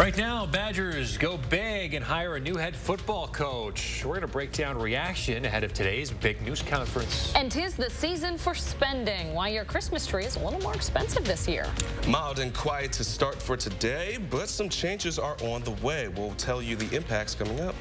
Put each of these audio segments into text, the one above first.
Right now, Badgers go big and hire a new head football coach. We're going to break down reaction ahead of today's big news conference. And 'tis the season for spending. Why your Christmas tree is a little more expensive this year. Mild and quiet to start for today, but some changes are on the way. We'll tell you the impacts coming up.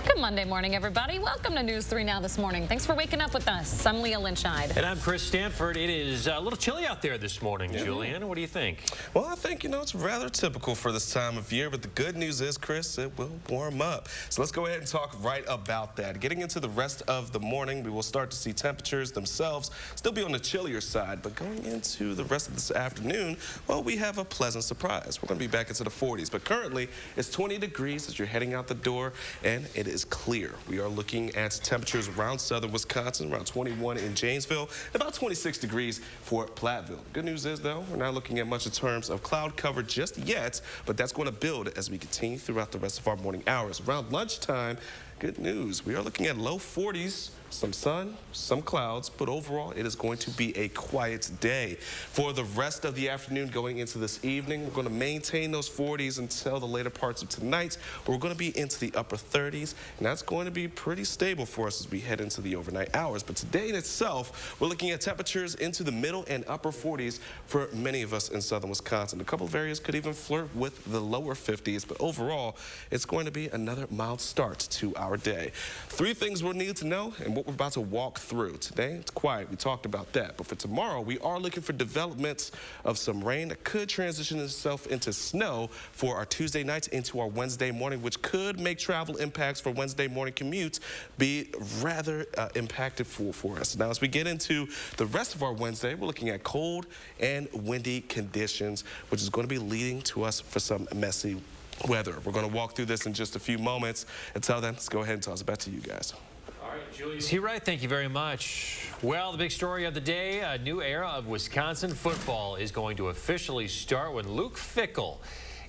Good Monday morning, everybody. Welcome to News 3 Now this morning. Thanks for waking up with us. I'm Leah Lynchide. And I'm Chris Stanford. It is a little chilly out there this morning, Julian. What do you think? Well, I think, it's rather typical for this time of year, but the good news is, Chris, it will warm up. So let's go ahead and talk right about that. Getting into the rest of the morning, we will start to see temperatures themselves still be on the chillier side, but going into the rest of this afternoon, well, we have a pleasant surprise. We're going to be back into the 40s, but currently it's 20 degrees as you're heading out the door, and it is clear. We are looking at temperatures around southern Wisconsin, around 21 in Janesville, about 26 degrees for Platteville. Good news is, though, we're not looking at much in terms of cloud cover just yet, but that's going to build as we continue throughout the rest of our morning hours. Around lunchtime, good news. We are looking at low 40s, some sun, some clouds, but overall it is going to be a quiet day. For the rest of the afternoon going into this evening, we're going to maintain those 40s until the later parts of tonight, where we're going to be into the upper 30s, and that's going to be pretty stable for us as we head into the overnight hours. But today in itself, we're looking at temperatures into the middle and upper 40s for many of us in southern Wisconsin. A couple of areas could even flirt with the lower 50s, but overall, it's going to be another mild start to our day. Three things we'll need to know and what we're about to walk through. Today, it's quiet. We talked about that. But for tomorrow, we are looking for developments of some rain that could transition itself into snow for our Tuesday nights into our Wednesday morning, which could make travel impacts for Wednesday morning commutes be rather impactful for us. Now, as we get into the rest of our Wednesday, we're looking at cold and windy conditions, which is going to be leading to us for some messy weather. We're going to walk through this in just a few moments. Until then, let's go ahead and toss it back to you guys. All right, Julie. Is he right? Thank you very much. Well, the big story of the day, a new era of Wisconsin football is going to officially start when Luke Fickell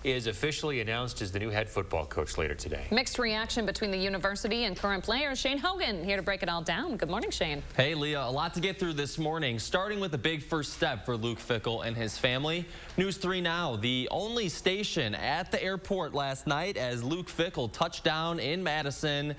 is officially announced as the new head football coach later today. Mixed reaction between the university and current players. Shane Hogan here to break it all down. Good morning, Shane. Hey, Leah. A lot to get through this morning, starting with a big first step for Luke Fickell and his family. News 3 Now, the only station at the airport last night as Luke Fickell touched down in Madison,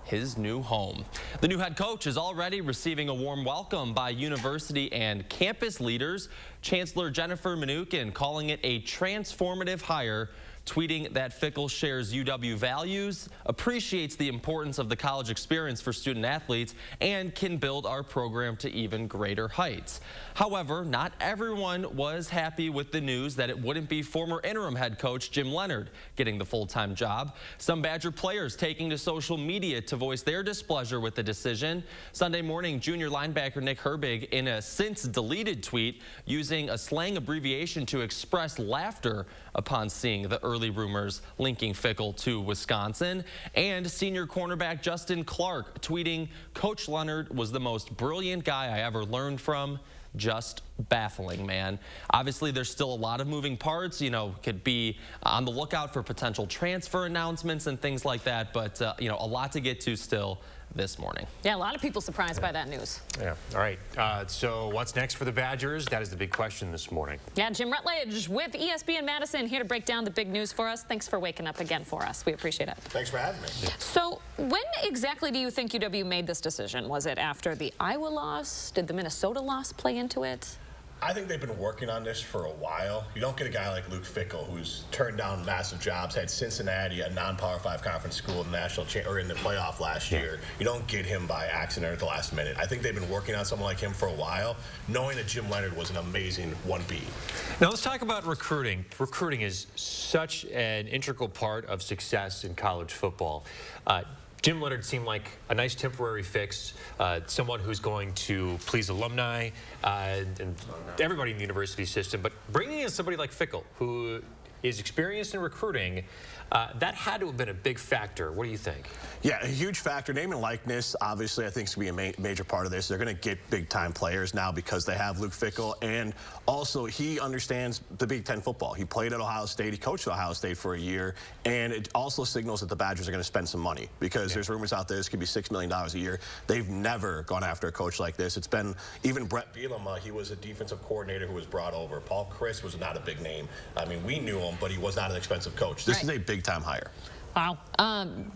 his new home. The new head coach is already receiving a warm welcome by university and campus leaders. Chancellor Jennifer Mnuchin calling it a transformative hire, tweeting that Fickell shares UW values, appreciates the importance of the college experience for student athletes, and can build our program to even greater heights. However, not everyone was happy with the news that it wouldn't be former interim head coach Jim Leonhard getting the full-time job. Some Badger players taking to social media to voice their displeasure with the decision. Sunday morning, junior linebacker Nick Herbig, in a since-deleted tweet, using a slang abbreviation to express laughter upon seeing the early rumors linking Fickell to Wisconsin. And senior cornerback Justin Clark tweeting, "Coach Leonhard was the most brilliant guy I ever learned from. Just baffling, man." Obviously, there's still a lot of moving parts. Could be on the lookout for potential transfer announcements and things like that. But, a lot to get to still this morning. Yeah, a lot of people surprised by that news. Yeah. All right. So what's next for the Badgers? That is the big question this morning. Yeah, Jim Rutledge with ESPN Madison here to break down the big news for us. Thanks for waking up again for us. We appreciate it. Thanks for having me. So when exactly do you think UW made this decision? Was it after the Iowa loss? Did the Minnesota loss play into it? I think they've been working on this for a while. You don't get a guy like Luke Fickell, who's turned down massive jobs, had Cincinnati, a non-Power 5 conference school, in the in the playoff last year. You don't get him by accident at the last minute. I think they've been working on someone like him for a while, knowing that Jim Leonhard was an amazing 1B. Now let's talk about recruiting. Recruiting is such an integral part of success in college football. Jim Leonhard seemed like a nice temporary fix, someone who's going to please alumni and everybody in the university system. But bringing in somebody like Fickell, who is experienced in recruiting, that had to have been a big factor. What do you think? Yeah, a huge factor. Name and likeness, obviously, I think is going to be a major part of this. They're going to get big-time players now because they have Luke Fickell, and also he understands the Big Ten football. He played at Ohio State. He coached at Ohio State for a year, and it also signals that the Badgers are going to spend some money because there's rumors out there this could be $6 million a year. They've never gone after a coach like this. It's been even Brett Bielema. He was a defensive coordinator who was brought over. Paul Chris was not a big name. I mean, we knew him. home, but he was not an expensive coach. This is a big-time hire. Wow.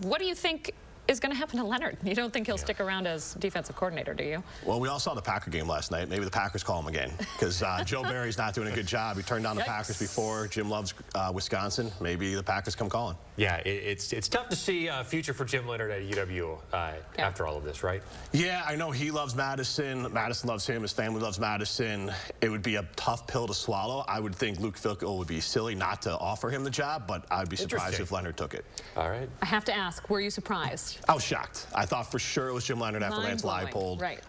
What do you think is going to happen to Leonard? You don't think he'll stick around as defensive coordinator, do you? Well, we all saw the Packer game last night. Maybe the Packers call him again because Joe Barry's not doing a good job. He turned down the Packers before. Jim loves Wisconsin. Maybe the Packers come calling. Yeah, it's tough to see a future for Jim Leonard at UW after all of this, right? Yeah, I know he loves Madison. Madison loves him. His family loves Madison. It would be a tough pill to swallow. I would think Luke Fickell would be silly not to offer him the job, but I'd be surprised if Leonard took it. All right. I have to ask, were you surprised? I was shocked. I thought for sure it was Jim Leonard after Lance Leipold. Right.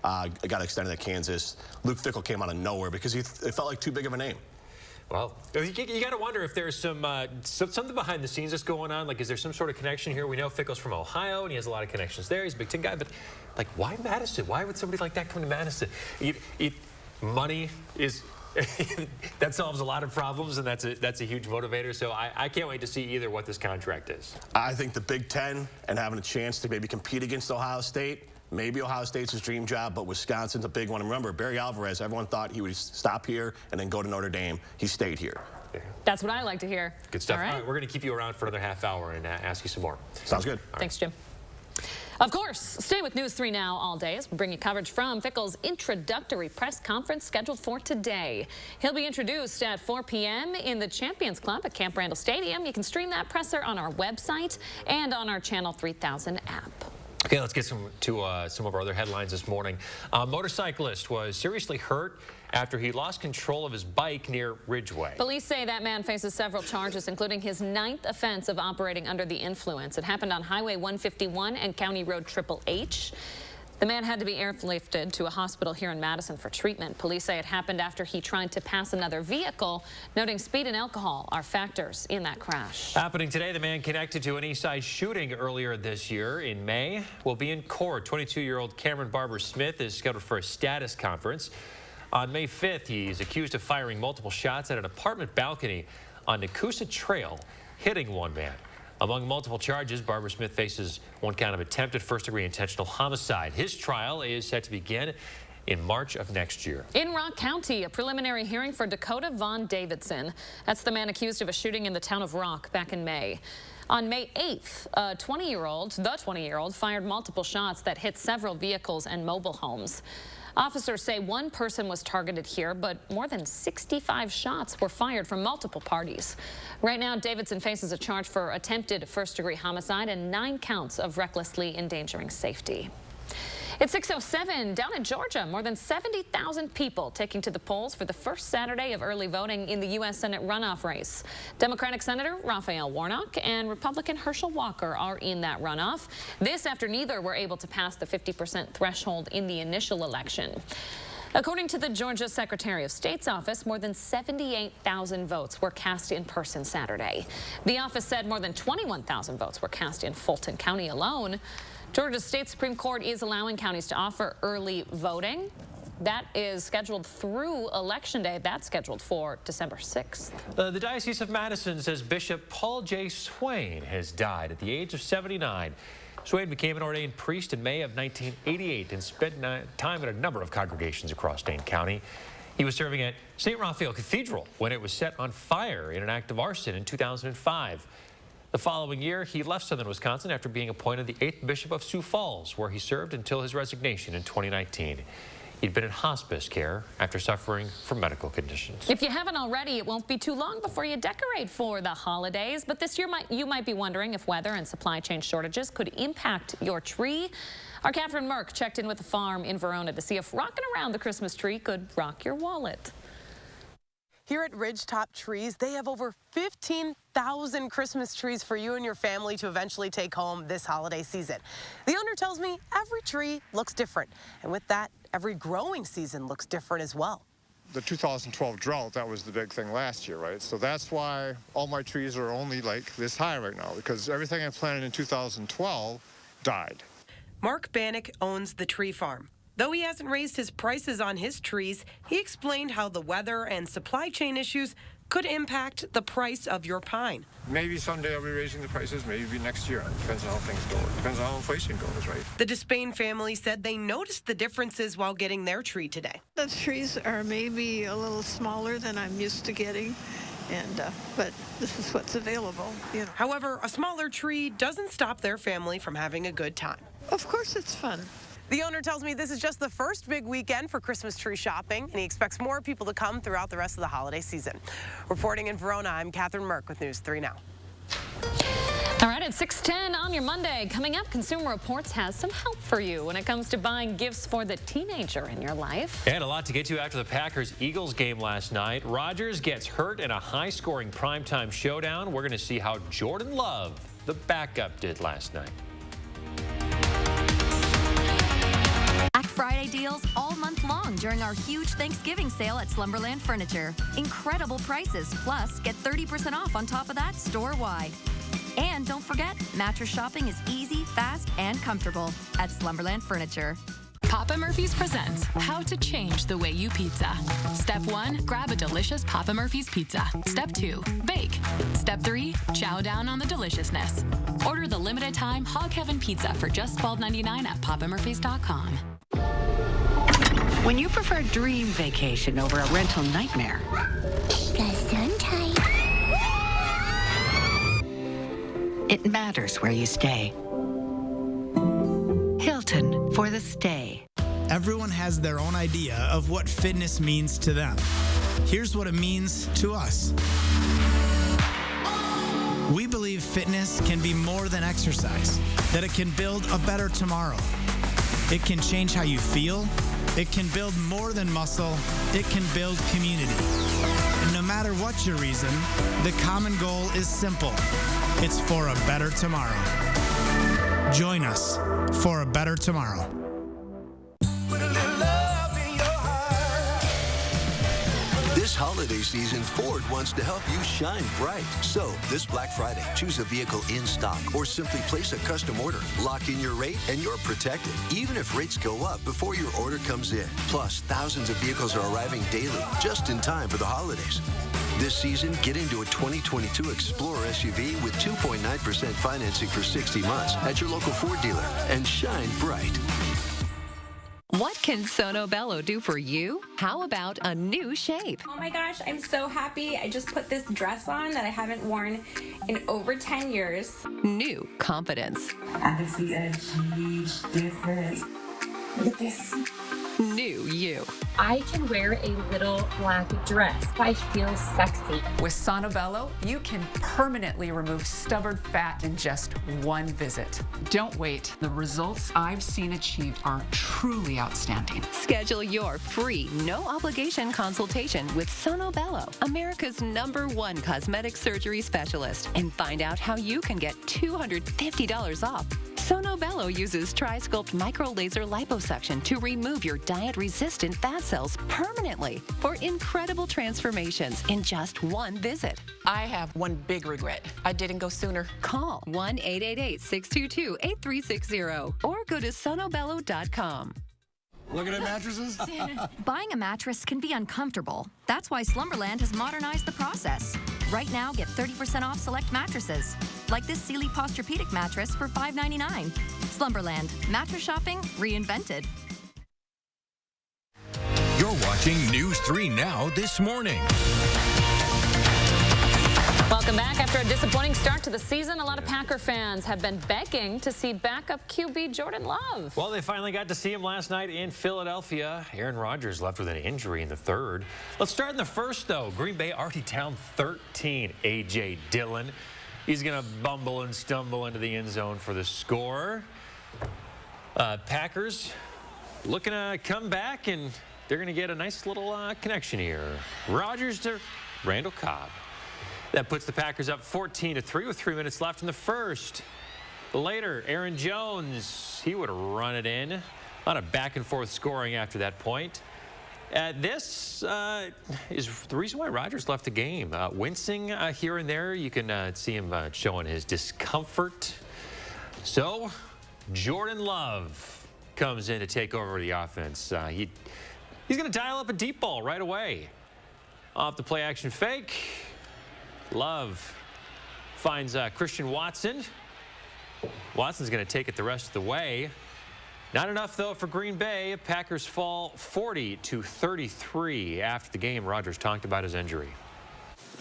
Got extended at Kansas. Luke Fickell came out of nowhere because it felt like too big of a name. Well, you got to wonder if there's something behind the scenes that's going on. Like, is there some sort of connection here? We know Fickell's from Ohio, and he has a lot of connections there. He's a Big Ten guy, but like, why Madison? Why would somebody like that come to Madison? Money is that solves a lot of problems, and that's a huge motivator. So I can't wait to see either what this contract is. I think the Big Ten and having a chance to maybe compete against Ohio State. Maybe Ohio State's his dream job, but Wisconsin's a big one. And remember, Barry Alvarez, everyone thought he would stop here and then go to Notre Dame. He stayed here. Yeah. That's what I like to hear. Good stuff. All right. We're going to keep you around for another half hour and ask you some more. Sounds good. Thanks, Jim. Of course, stay with News 3 Now all day as we bring you coverage from Fickell's introductory press conference scheduled for today. He'll be introduced at 4 p.m. in the Champions Club at Camp Randall Stadium. You can stream that presser on our website and on our Channel 3000 app. Okay, let's get to some of our other headlines this morning. A motorcyclist was seriously hurt after he lost control of his bike near Ridgeway. Police say that man faces several charges, including his 9th offense of operating under the influence. It happened on Highway 151 and County Road Triple H. The man had to be airlifted to a hospital here in Madison for treatment. Police say it happened after he tried to pass another vehicle, noting speed and alcohol are factors in that crash. Happening today, the man connected to an Eastside shooting earlier this year in May will be in court. 22-year-old Cameron Barber Smith is scheduled for a status conference. On May 5th, he's accused of firing multiple shots at an apartment balcony on Nakusa Trail, hitting one man. Among multiple charges, Barber Smith faces one count of attempted first-degree intentional homicide. His trial is set to begin in March of next year. In Rock County, a preliminary hearing for Dakota Vaughn Davidson. That's the man accused of a shooting in the town of Rock back in May. On May 8th, the 20-year-old fired multiple shots that hit several vehicles and mobile homes. Officers say one person was targeted here, but more than 65 shots were fired from multiple parties. Right now, Davidson faces a charge for attempted first-degree homicide and 9 counts of recklessly endangering safety. It's 6:07 down in Georgia. More than 70,000 people taking to the polls for the first Saturday of early voting in the U.S. Senate runoff race. Democratic Senator Raphael Warnock and Republican Herschel Walker are in that runoff. This after neither were able to pass the 50% threshold in the initial election. According to the Georgia Secretary of State's office, more than 78,000 votes were cast in person Saturday. The office said more than 21,000 votes were cast in Fulton County alone. Georgia's state Supreme Court is allowing counties to offer early voting. That is scheduled through Election Day. That's scheduled for December 6th. The Diocese of Madison says Bishop Paul J. Swain has died at the age of 79. Swain became an ordained priest in May of 1988 and spent time at a number of congregations across Dane County. He was serving at St. Raphael Cathedral when it was set on fire in an act of arson in 2005. The following year, he left southern Wisconsin after being appointed the 8th Bishop of Sioux Falls, where he served until his resignation in 2019. He'd been in hospice care after suffering from medical conditions. If you haven't already, it won't be too long before you decorate for the holidays. But this year, you might be wondering if weather and supply chain shortages could impact your tree. Our Catherine Merck checked in with a farm in Verona to see if rocking around the Christmas tree could rock your wallet. Here at Ridgetop Trees, they have over 15,000 Christmas trees for you and your family to eventually take home this holiday season. The owner tells me every tree looks different, and with that, every growing season looks different as well. The 2012 drought, that was the big thing last year, right? So that's why all my trees are only like this high right now, because everything I planted in 2012 died. Mark Bannock owns the tree farm. Though he hasn't raised his prices on his trees, he explained how the weather and supply chain issues could impact the price of your pine. Maybe someday I'll be raising the prices, maybe next year. Depends on how things go. Depends on how inflation goes, right? The Despain family said they noticed the differences while getting their tree today. The trees are maybe a little smaller than I'm used to getting, but this is what's available, you know. However, a smaller tree doesn't stop their family from having a good time. Of course it's fun. The owner tells me this is just the first big weekend for Christmas tree shopping, and he expects more people to come throughout the rest of the holiday season. Reporting in Verona, I'm Catherine Merck with News 3 Now. All right, at 6:10 on your Monday, coming up, Consumer Reports has some help for you when it comes to buying gifts for the teenager in your life. And a lot to get to after the Packers-Eagles game last night. Rodgers gets hurt in a high-scoring primetime showdown. We're going to see how Jordan Love, the backup, did last night. Black Friday deals all month long during our huge Thanksgiving sale at Slumberland Furniture. Incredible prices, plus get 30% off on top of that store-wide. And don't forget, mattress shopping is easy, fast, and comfortable at Slumberland Furniture. Papa Murphy's presents How to Change the Way You Pizza. Step 1, grab a delicious Papa Murphy's pizza. Step 2, bake. Step 3, chow down on the deliciousness. Order the limited time Hog Heaven pizza for just $12.99 at papamurphys.com. When you prefer dream vacation over a rental nightmare, it matters where you stay. Hilton for the stay. Everyone has their own idea of what fitness means to them. Here's what it means to us. We believe fitness can be more than exercise, that it can build a better tomorrow. It can change how you feel. It can build more than muscle. It can build community. And no matter what your reason, the common goal is simple. It's for a better tomorrow. Join us for a better tomorrow. This holiday season, Ford wants to help you shine bright. So, this Black Friday, choose a vehicle in stock or simply place a custom order. Lock in your rate and you're protected, even if rates go up before your order comes in. Plus, thousands of vehicles are arriving daily, just in time for the holidays. This season, get into a 2022 Explorer SUV with 2.9% financing for 60 months at your local Ford dealer and shine bright. What can Sono Bello do for you? How about a new shape? Oh my gosh, I'm so happy. I just put this dress on that I haven't worn in over 10 years. New confidence. I can see a huge difference. Look at this. New you. I can wear a little black dress. I feel sexy. With Sono Bello, you can permanently remove stubborn fat in just one visit. Don't wait. The results I've seen achieved are truly outstanding. Schedule your free, no-obligation consultation with Sono Bello, America's #1 cosmetic surgery specialist, and find out how you can get $250 off. Sono Bello uses Tri-Sculpt micro-laser liposuction to remove your diet-resistant fat cells permanently for incredible transformations in just one visit. I have one big regret. I didn't go sooner. Call 1-888-622-8360 or go to sonobello.com. Looking at mattresses? Buying a mattress can be uncomfortable. That's why Slumberland has modernized the process. Right now, get 30% off select mattresses, like this Sealy Posturepedic mattress for $5.99. Slumberland, mattress shopping reinvented. You're watching News 3 Now this morning. Welcome back. After a disappointing start to the season, a lot of Packer fans have been begging to see backup QB Jordan Love. Well, they finally got to see him last night in Philadelphia. Aaron Rodgers left with an injury in the third. Let's start in the first, though. Green Bay already down 13. A.J. Dillon. He's going to bumble and stumble into the end zone for the score. Packers looking to come back, and they're going to get a nice little connection here. Rodgers to Randall Cobb. That puts the Packers up 14-3 with 3 minutes left in the first. Later, Aaron Jones, he would run it in. A lot of back-and-forth scoring after that point. This is the reason why Rodgers left the game. Wincing here and there. You can see him showing his discomfort. So, Jordan Love comes in to take over the offense. He's going to dial up a deep ball right away. Off the play-action fake. Love finds Christian Watson. Watson's going to take it the rest of the way. Not enough, though, for Green Bay. Packers fall 40-33 after the game. Rodgers talked about his injury.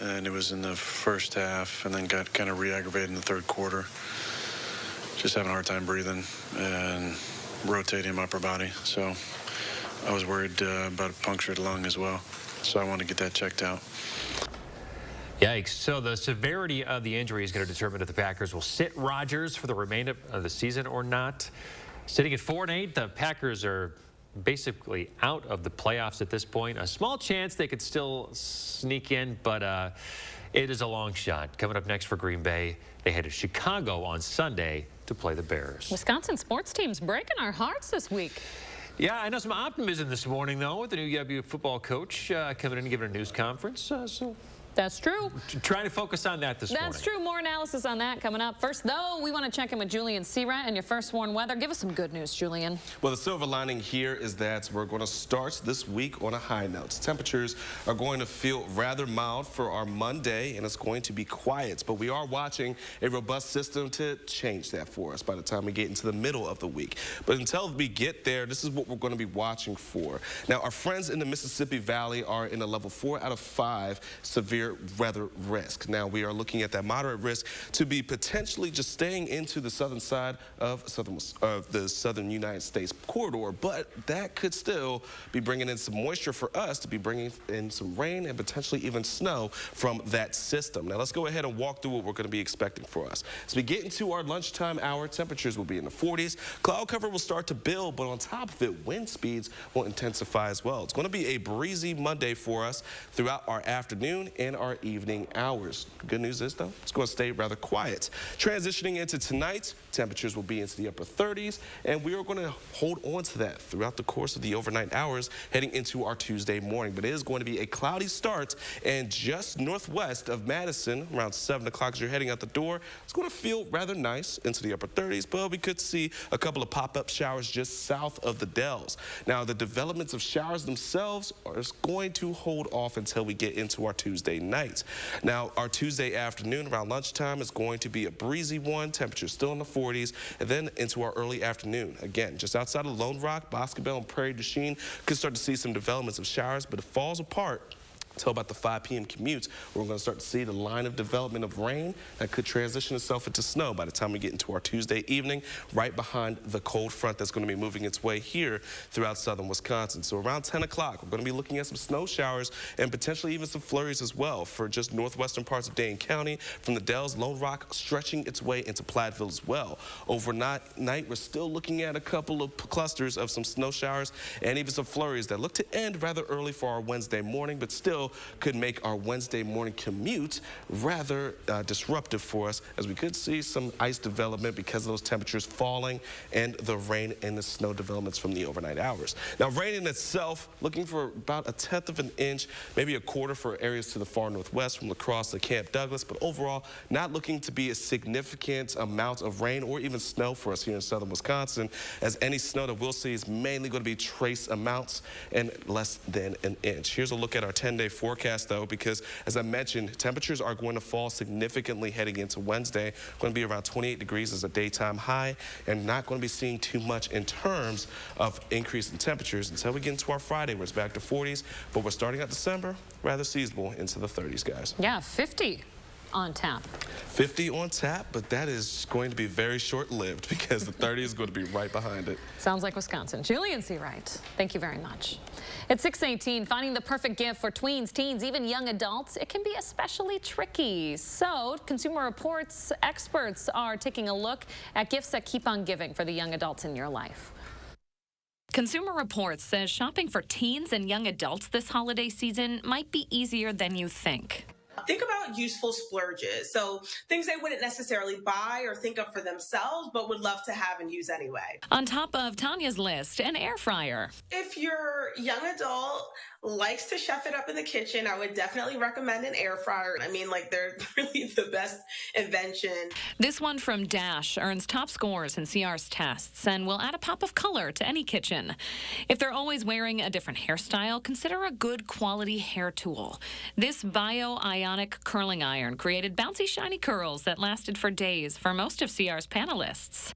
and it was in the first half, and then got kind of re-aggravated in the third quarter. Just having a hard time breathing and rotating my upper body. So I was worried about a punctured lung as well. So I want to get that checked out. Yikes. So the severity of the injury is going to determine if the Packers will sit Rodgers for the remainder of the season or not. Sitting at 4-8, the Packers are basically out of the playoffs at this point. A small chance they could still sneak in, but it is a long shot. Coming up next for Green Bay, they head to Chicago on Sunday to play the Bears. Wisconsin sports teams breaking our hearts this week. Yeah, I know some optimism this morning, though, with the new UW football coach coming in and giving a news conference. So that's true. Trying to focus on that this morning. That's true. More analysis on that coming up. First, though, we want to check in with Julian Searat and your first warned weather. Give us some good news, Julian. Well, the silver lining here is that we're going to start this week on a high note. Temperatures are going to feel rather mild for our Monday, and it's going to be quiet. But we are watching a robust system to change that for us by the time we get into the middle of the week. But until we get there, this is what we're going to be watching for. Now, our friends in the Mississippi Valley are in a level 4 out of 5 severe weather risk. Now, we are looking at that moderate risk to be potentially just staying into the southern side of the southern United States corridor, but that could still be bringing in some moisture for us to be bringing in some rain and potentially even snow from that system. Now, let's go ahead and walk through what we're going to be expecting for us. As we get into our lunchtime hour, temperatures will be in the 40s. Cloud cover will start to build, but on top of it, wind speeds will intensify as well. It's going to be a breezy Monday for us throughout our afternoon and our evening hours. Good news is, though, it's going to stay rather quiet. Transitioning into tonight, temperatures will be into the upper 30s, and we are going to hold on to that throughout the course of the overnight hours heading into our Tuesday morning. But it is going to be a cloudy start, and just northwest of Madison, around 7 o'clock as you're heading out the door, it's going to feel rather nice into the upper 30s, but we could see a couple of pop-up showers just south of the Dells. Now, the developments of showers themselves are going to hold off until we get into our Tuesday night. Now, our Tuesday afternoon around lunchtime is going to be a breezy one, temperatures still in the 40s, and then into our early afternoon. Again, just outside of Lone Rock, Boscobel, and Prairie du Chien, could start to see some developments of showers, but it falls apart until about the 5 p.m. commutes, where we're going to start to see the line of development of rain that could transition itself into snow by the time we get into our Tuesday evening, right behind the cold front that's going to be moving its way here throughout southern Wisconsin. So around 10 o'clock, we're going to be looking at some snow showers and potentially even some flurries as well for just northwestern parts of Dane County, from the Dells, Lone Rock, stretching its way into Platteville as well. Overnight, we're still looking at a couple of clusters of some snow showers and even some flurries that look to end rather early for our Wednesday morning, but still could make our Wednesday morning commute rather disruptive for us, as we could see some ice development because of those temperatures falling and the rain and the snow developments from the overnight hours. Now, rain in itself, looking for about 1/10 of an inch, maybe a quarter for areas to the far northwest from La Crosse to Camp Douglas, but overall not looking to be a significant amount of rain or even snow for us here in southern Wisconsin, as any snow that we'll see is mainly going to be trace amounts and less than an inch. Here's a look at our 10-day forecast, though, because as I mentioned, temperatures are going to fall significantly heading into Wednesday. Going to be around 28 degrees as a daytime high, and not going to be seeing too much in terms of increase in temperatures until we get into our Friday, where it's back to 40s. But we're starting out December rather seasonable into the 30s, guys. Yeah, 50 on tap. 50 on tap, but that is going to be very short-lived because the 30 is going to be right behind it. Sounds like Wisconsin. Julian Seawright, thank you very much. At 6:18, finding the perfect gift for tweens, teens, even young adults, it can be especially tricky. So, Consumer Reports experts are taking a look at gifts that keep on giving for the young adults in your life. Consumer Reports says shopping for teens and young adults this holiday season might be easier than you think. Think about useful splurges. So things they wouldn't necessarily buy or think of for themselves, but would love to have and use anyway. On top of Tanya's list, an air fryer. If your young adult likes to chef it up in the kitchen, I would definitely recommend an air fryer. I mean, like, they're really the best invention. This one from Dash earns top scores in CR's tests and will add a pop of color to any kitchen. If they're always wearing a different hairstyle, consider a good quality hair tool. This bio-ionic curling iron created bouncy, shiny curls that lasted for days for most of CR's panelists.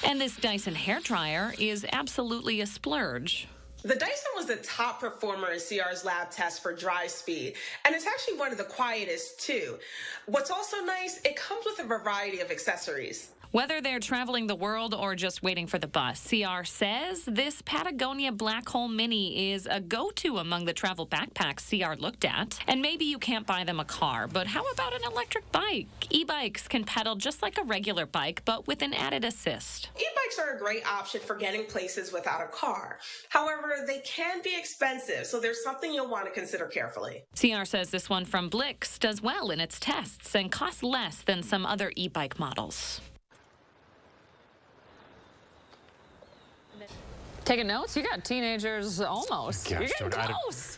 And this Dyson hairdryer is absolutely a splurge. The Dyson was the top performer in CR's lab test for drive speed, and it's actually one of the quietest too. What's also nice, it comes with a variety of accessories. Whether they're traveling the world or just waiting for the bus, CR says this Patagonia Black Hole Mini is a go-to among the travel backpacks CR looked at. And maybe you can't buy them a car, but how about an electric bike? E-bikes can pedal just like a regular bike, but with an added assist. E-bikes are a great option for getting places without a car. However, they can be expensive, so there's something you'll want to consider carefully. CR says this one from Blix does well in its tests and costs less than some other e-bike models. Taking notes? You got teenagers almost. Gosh, You're getting close.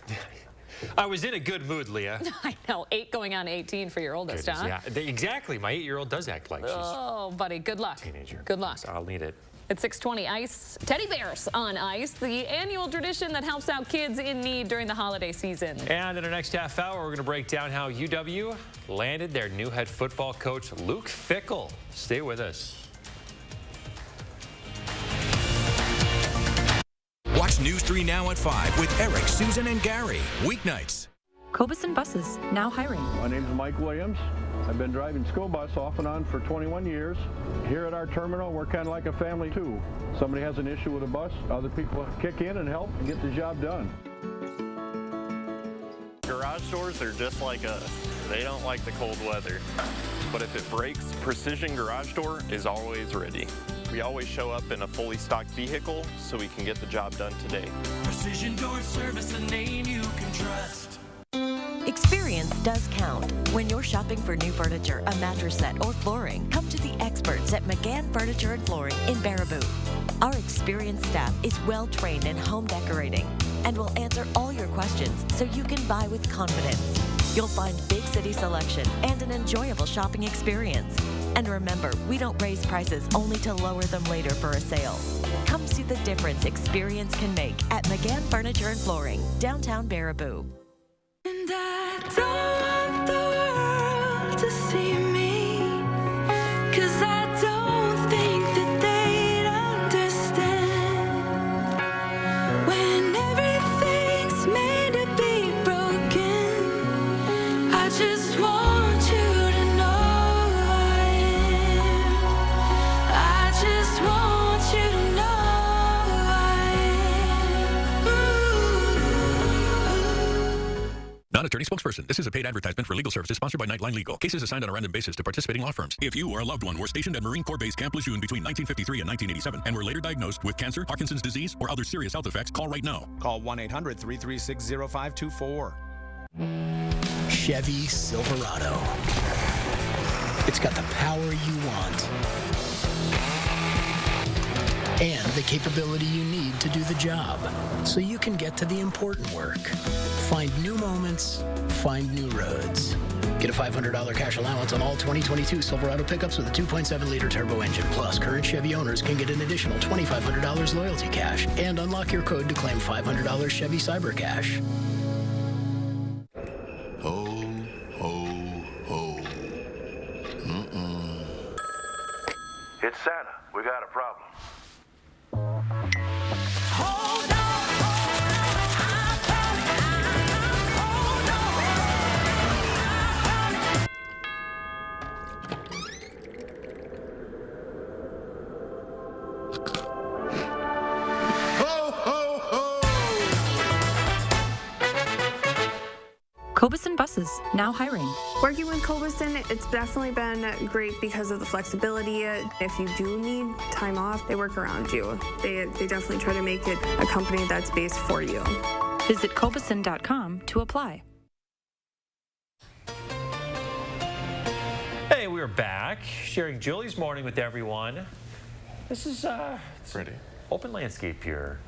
I was in a good mood, Leah. I know. 8 going on 18 for your oldest, Goodness, huh? yeah, exactly. My 8-year-old does act like she's Oh, buddy. Good luck. a teenager. Good luck. I'll need it. At 6:20, ice. Teddy bears on ice, the annual tradition that helps out kids in need during the holiday season. And in our next half hour, we're going to break down how UW landed their new head football coach, Luke Fickell. Stay with us. Watch News 3 Now at 5 with Eric, Susan, and Gary. Weeknights. Cobeson Buses, now hiring. My name's Mike Williams. I've been driving school bus off and on for 21 years. Here at our terminal, we're kind of like a family too. Somebody has an issue with a bus, other people kick in and help and get the job done. Garage doors are just like us. They don't like the cold weather. But if it breaks, Precision Garage Door is always ready. We always show up in a fully stocked vehicle so we can get the job done today. Precision Door Service, a name you can trust. Experience does count. When you're shopping for new furniture, a mattress set, or flooring, come to the experts at McGann Furniture and Flooring in Baraboo. Our experienced staff is well trained in home decorating and will answer all your questions so you can buy with confidence. You'll find big city selection and an enjoyable shopping experience. And remember, we don't raise prices only to lower them later for a sale. Come see the difference experience can make at McGann Furniture and Flooring, downtown Baraboo. And I don't want the world to see me, 'cause I don't think that they'd understand when everything's made to be broken. I just want you to know I am. I just want you to know I am. Not attorney spokesperson. This is a paid advertisement for legal services sponsored by Nightline Legal. Cases assigned on a random basis to participating law firms. If you or a loved one were stationed at Marine Corps Base Camp Lejeune between 1953 and 1987 and were later diagnosed with cancer, Parkinson's disease, or other serious health effects, call right now. Call 1-800-336-0524. Chevy Silverado. It's got the power you want and the capability you need to do the job so you can get to the important work. Find new moments, find new roads. Get a $500 cash allowance on all 2022 Silverado pickups with a 2.7-liter turbo engine. Plus, current Chevy owners can get an additional $2,500 loyalty cash and unlock your code to claim $500 Chevy Cyber Cash. Ho, ho, ho. It's Santa. We got a problem. Cobeson Buses, now hiring. Working with Cobeson, it's definitely been great because of the flexibility. If you do need time off, they work around you. They definitely try to make it a company that's based for you. Visit Cobeson.com to apply. Hey, we're back, sharing Julie's morning with everyone. This is pretty open landscape here.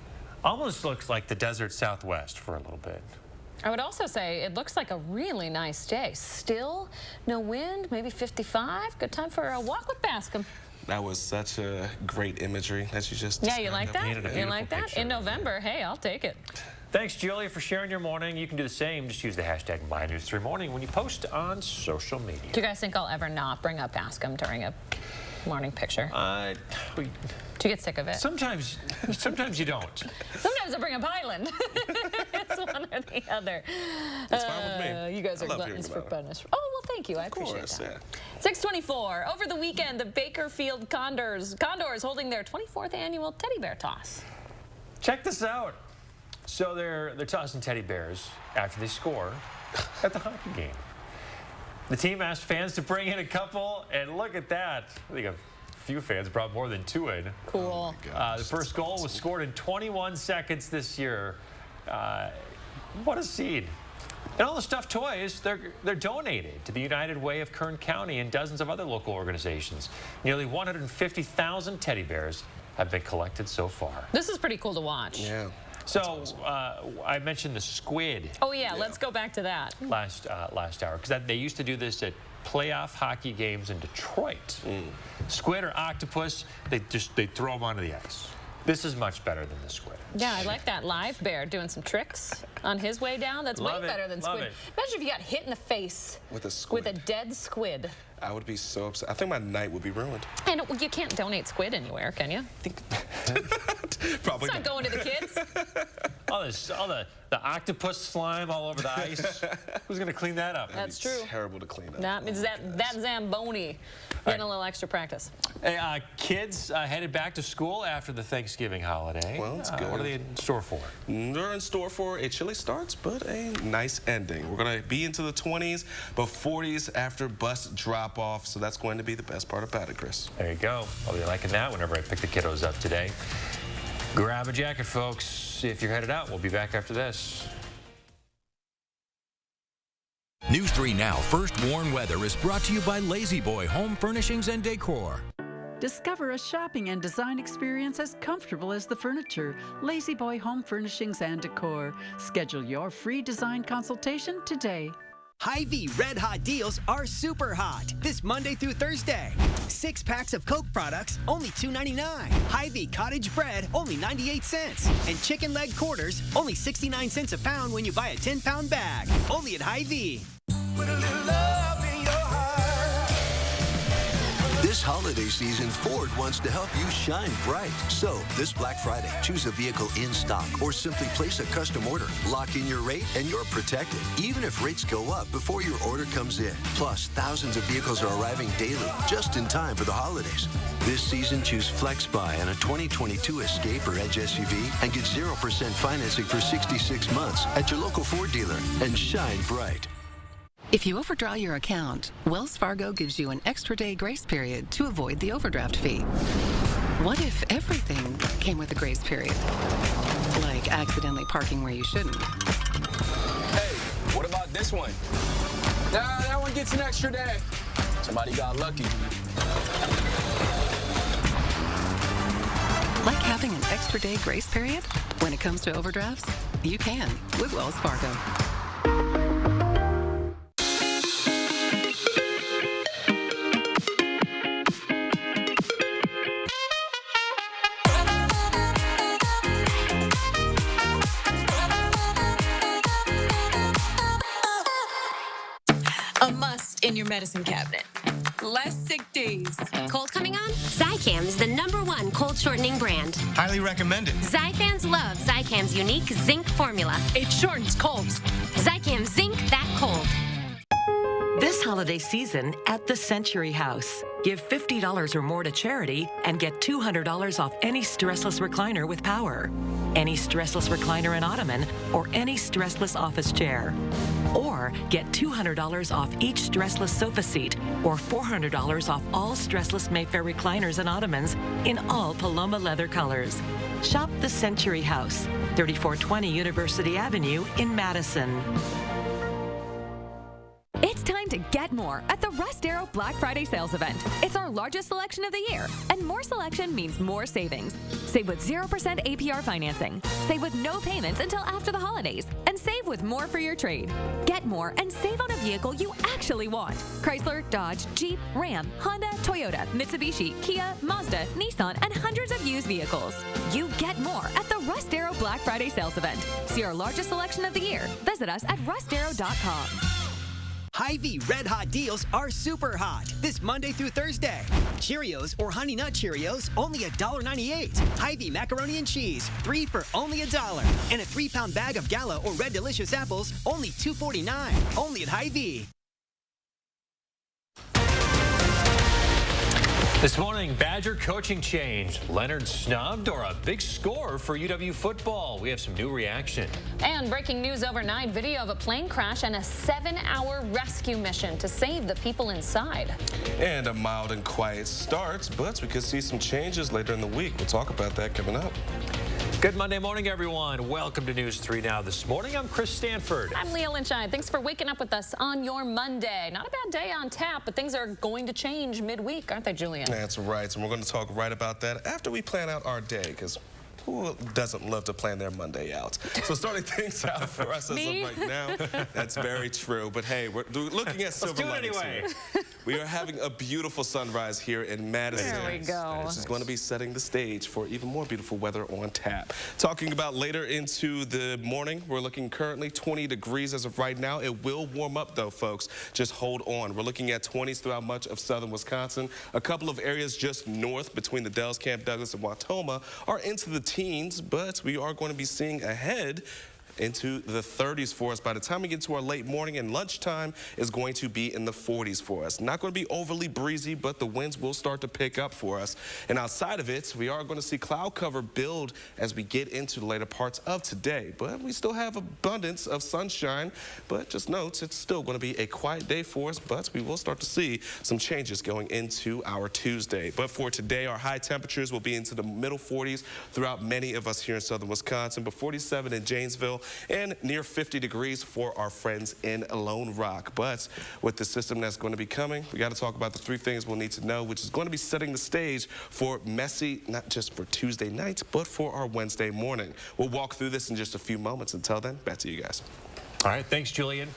Almost looks like the desert Southwest for a little bit. I would also say it looks like a really nice day. Still, no wind, maybe 55. Good time for a walk with Bascom. That was such a great imagery that you just Yeah, you like that? You like that? picture. In November, hey, I'll take it. Thanks, Julia, for sharing your morning. You can do the same. Just use the hashtag MyNews3Morning when you post on social media. Do you guys think I'll ever not bring up Bascom during a morning picture? We, Do you get sick of it? sometimes you don't. Sometimes I bring up Highland. It's one or the other. It's fine with me. You guys I are love gluttons hearing for about it. punishment. Oh, well, thank you. I appreciate course, that. yeah. 624. Over the weekend, the Bakerfield Condors holding their 24th annual teddy bear toss. Check this out. So they're tossing teddy bears after they score at the hockey game. The team asked fans to bring in a couple, and look at that. I think a few fans brought more than 2 in. Cool. The first goal was scored in 21 seconds this year. What a scene. And all the stuffed toys, they're donated to the United Way of Kern County and dozens of other local organizations. Nearly 150,000 teddy bears have been collected so far. This is pretty cool to watch. Yeah. So I mentioned the squid. Oh, yeah. Let's go back to that. Last hour, because they used to do this at playoff hockey games in Detroit. Squid or octopus, they throw them onto the ice. This is much better than the squid. Yeah, I like that live bear doing some tricks on his way down. That's way better than squid. Imagine if you got hit in the face with a squid. With a dead squid. I would be so upset. I think my night would be ruined. And you can't donate squid anywhere, can you? Probably it's not going to the kids. all the octopus slime all over the ice. Who's going to clean that up? That's true. Terrible to clean up. That means that Zamboni getting a little extra practice. Hey, kids headed back to school after the Thanksgiving holiday. Well, it's good. What are they in store for? They're in store for a chilly start, but a nice ending. We're going to be into the 20s, but 40s after bus drop-off, so that's going to be the best part about it, Chris. There you go. I'll be liking that whenever I pick the kiddos up today. Grab a jacket, folks. If you're headed out, we'll be back after this. News 3 Now First Warn Weather is brought to you by Lazy Boy Home Furnishings and Decor. Discover a shopping and design experience as comfortable as the furniture. Lazy Boy Home Furnishings and Decor. Schedule your free design consultation today. Hy-Vee Red Hot deals are super hot this Monday through Thursday. 6 packs of Coke products, only $2.99. Hy-Vee Cottage Bread, only 98 cents. And chicken leg quarters, only 69 cents a pound when you buy a 10-pound bag. Only at Hy-Vee. Put a little love in your heart. This holiday season, Ford wants to help you shine bright. So, this Black Friday, choose a vehicle in stock or simply place a custom order. Lock in your rate and you're protected, even if rates go up before your order comes in. Plus, thousands of vehicles are arriving daily, just in time for the holidays. This season, choose FlexBuy on a 2022 Escape or Edge SUV and get 0% financing for 66 months at your local Ford dealer and shine bright. If you overdraw your account, Wells Fargo gives you an extra day grace period to avoid the overdraft fee. What if everything came with a grace period? Like accidentally parking where you shouldn't. Hey, what about this one? Nah, that one gets an extra day. Somebody got lucky. Like having an extra day grace period? When it comes to overdrafts, you can with Wells Fargo. A must in your medicine cabinet. Less sick days. Cold coming on? Zicam is the #1 cold shortening brand. Highly recommended. Zyfans love Zicam's unique zinc formula. It shortens colds. Zicam Zinc That Cold. This holiday season at the Century House. Give $50 or more to charity and get $200 off any stressless recliner with power, any stressless recliner and ottoman, or any stressless office chair. Or get $200 off each stressless sofa seat or $400 off all stressless Mayfair recliners and ottomans in all Paloma leather colors. Shop the Century House, 3420 University Avenue in Madison. It's time to get more at the Rust Arrow Black Friday sales event. It's our largest selection of the year, and more selection means more savings. Save with 0% APR financing. Save with no payments until after the holidays, and save with more for your trade. Get more and save on a vehicle you actually want. Chrysler, Dodge, Jeep, Ram, Honda, Toyota, Mitsubishi, Kia, Mazda, Nissan, and hundreds of used vehicles. You get more at the Rust Arrow Black Friday sales event. See our largest selection of the year. Visit us at rustarrow.com. Hy-Vee Red Hot deals are super hot this Monday through Thursday. Cheerios or Honey Nut Cheerios, only $1.98. Hy-Vee Macaroni and Cheese, 3 for only $1. And a 3-pound bag of Gala or Red Delicious apples, only $2.49. Only at Hy-Vee. This morning, Badger coaching change. Leonard snubbed or a big score for UW football? We have some new reaction. And breaking news overnight, video of a plane crash and a 7-hour rescue mission to save the people inside. And a mild and quiet start, but we could see some changes later in the week. We'll talk about that coming up. Good Monday morning, everyone. Welcome to News 3 Now this morning. I'm Chris Stanford. I'm Leah Lynchine. Thanks for waking up with us on your Monday. Not a bad day on tap, but things are going to change midweek, aren't they, Julian? That's right. And we're going to talk right about that after we plan out our day, because who doesn't love to plan their Monday out? So starting things out for us as of right now, that's very true. But hey, we're looking at silver linings here. We are having a beautiful sunrise here in Madison. There we go. This is going to be setting the stage for even more beautiful weather on tap. Talking about later into the morning, we're looking currently 20 degrees as of right now. It will warm up though, folks. Just hold on. We're looking at 20s throughout much of southern Wisconsin. A couple of areas just north between the Dells, Camp Douglas, and Wautoma are into the teens, but we are going to be seeing ahead into the 30s for us. By the time we get to our late morning and lunchtime is going to be in the 40s for us. Not going to be overly breezy, but the winds will start to pick up for us. And outside of it, we are going to see cloud cover build as we get into the later parts of today. But we still have abundance of sunshine. But just note, it's still going to be a quiet day for us, but we will start to see some changes going into our Tuesday. But for today, our high temperatures will be into the middle 40s throughout many of us here in southern Wisconsin, but 47 in Janesville, and near 50 degrees for our friends in Lone Rock. But with the system that's going to be coming, we got to talk about the 3 things we'll need to know, which is going to be setting the stage for messy, not just for Tuesday night, but for our Wednesday morning. We'll walk through this in just a few moments. Until then, back to you guys. All right, thanks, Julian.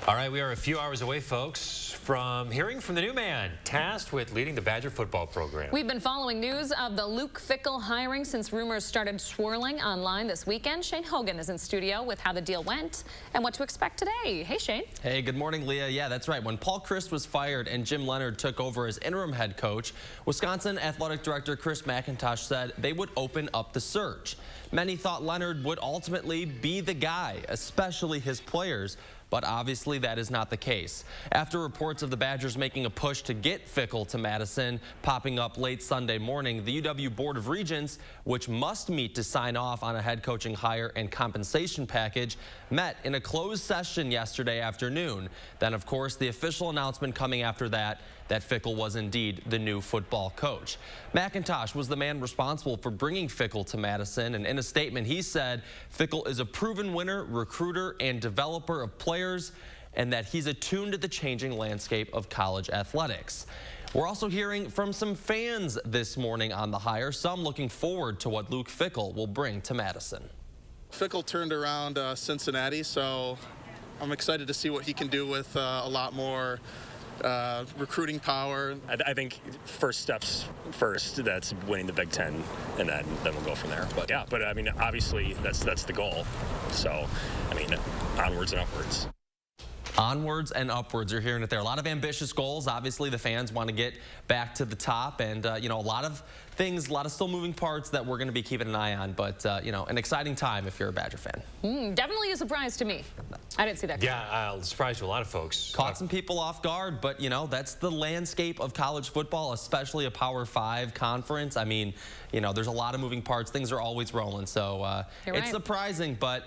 All right, we are a few hours away, folks, from hearing from the new man tasked with leading the Badger football program. We've been following news of the Luke Fickell hiring since rumors started swirling online this weekend. Shane Hogan is in studio with how the deal went and what to expect today. Hey, Shane. Hey, good morning, Leah. Yeah, that's right. When Paul Chryst was fired and Jim Leonard took over as interim head coach, Wisconsin Athletic Director Chris McIntosh said they would open up the search. Many thought Leonard would ultimately be the guy, especially his players. But obviously that is not the case. After reports of the Badgers making a push to get Fickell to Madison popping up late Sunday morning, the UW Board of Regents, which must meet to sign off on a head coaching hire and compensation package, met in a closed session yesterday afternoon. Then, of course, the official announcement coming after that Fickell was indeed the new football coach. McIntosh was the man responsible for bringing Fickell to Madison, and in a statement he said Fickell is a proven winner, recruiter, and developer of players, and that he's attuned to the changing landscape of college athletics. We're also hearing from some fans this morning on the hire, some looking forward to what Luke Fickell will bring to Madison. Fickell turned around Cincinnati, so I'm excited to see what he can do with a lot more recruiting power. I think first steps first, that's winning the Big Ten, and then we'll go from there. But yeah, I mean, obviously that's the goal. So, I mean, onwards and upwards. Onwards and upwards, you're hearing it there. A lot of ambitious goals. Obviously, the fans want to get back to the top, and you know, a lot of things, a lot of still moving parts that we're going to be keeping an eye on. But you know, an exciting time if you're a Badger fan. Definitely a surprise to me. I didn't see that coming. Yeah, surprised to a lot of folks. Caught some people off guard, but you know, that's the landscape of college football, especially a Power 5 conference. I mean, you know, there's a lot of moving parts. Things are always rolling, so it's surprising, but